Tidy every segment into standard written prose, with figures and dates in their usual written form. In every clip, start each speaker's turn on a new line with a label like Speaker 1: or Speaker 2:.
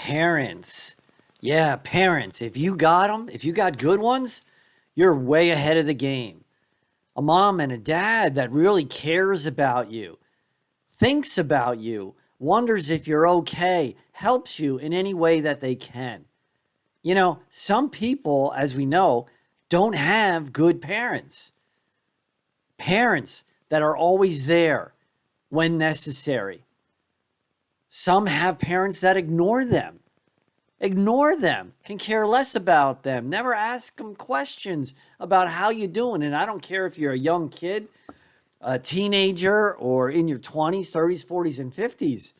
Speaker 1: Parents. Yeah, parents. If you got them, if you got good ones, you're way ahead of the game. A mom and a dad that really cares about you, thinks about you, wonders if you're okay, helps you in any way that they can. You know, some people, as we know, don't have good parents. Parents that are always there when necessary. Some have parents that ignore them, can care less about them, never ask them questions about how you doing. And I don't care if you're a young kid, a teenager, or in your 20s, 30s, 40s, and 50s.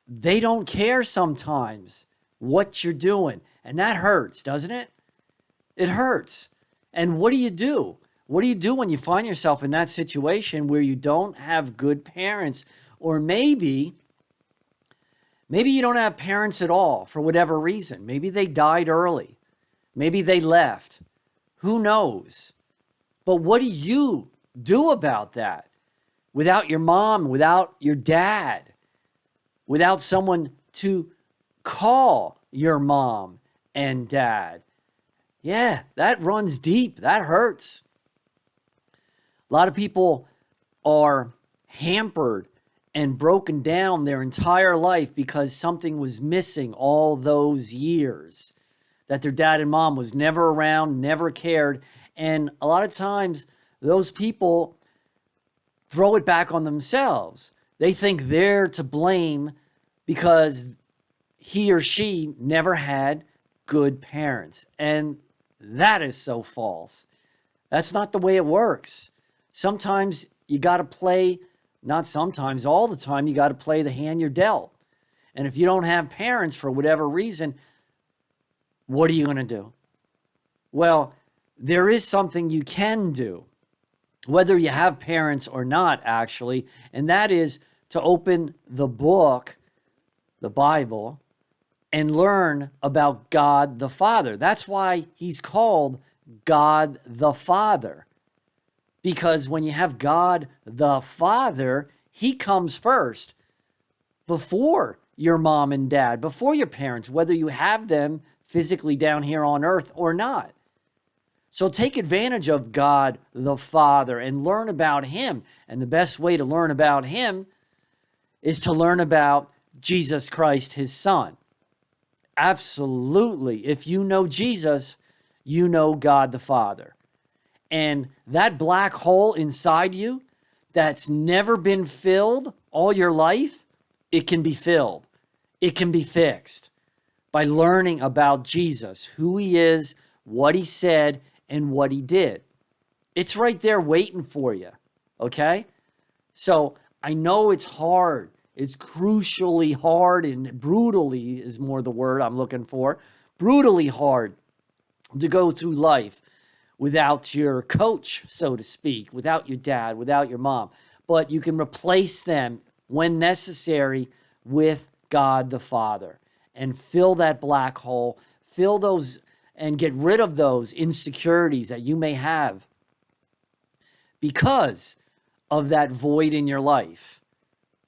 Speaker 1: They don't care sometimes what you're doing. And that hurts, doesn't it? It hurts. And what do you do? What do you do when you find yourself in that situation where you don't have good parents? Or maybe you don't have parents at all for whatever reason. Maybe they died early. Maybe they left. Who knows? But what do you do about that? Without your mom, without your dad, without someone to call your mom and dad. Yeah, that runs deep. That hurts. A lot of people are hampered and broken down their entire life because something was missing all those years, that their dad and mom was never around, never cared. And a lot of times those people throw it back on themselves. They think they're to blame because he or she never had good parents. And that is so false. That's not the way it works. Sometimes you got to play, not sometimes, all the time, you got to play the hand you're dealt. And if you don't have parents for whatever reason, what are you going to do? Well, there is something you can do, whether you have parents or not, actually, and that is to open the book, the Bible, and learn about God the Father. That's why he's called God the Father. Because when you have God the Father, he comes first before your mom and dad, before your parents, whether you have them physically down here on earth or not. So take advantage of God the Father and learn about him. And the best way to learn about him is to learn about Jesus Christ, his son. Absolutely. If you know Jesus, you know God the Father. And that black hole inside you that's never been filled all your life, it can be filled. It can be fixed by learning about Jesus, who he is, what he said, and what he did. It's right there waiting for you, okay? So I know it's hard. It's crucially hard, and brutally is more the word I'm looking for. Brutally hard to go through life without your coach, so to speak, without your dad, without your mom. But you can replace them when necessary with God the Father and fill that black hole, fill those and get rid of those insecurities that you may have because of that void in your life.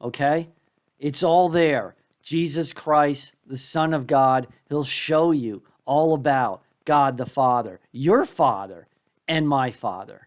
Speaker 1: Okay? It's all there. Jesus Christ, the Son of God, he'll show you all about God the Father, your Father, and my Father.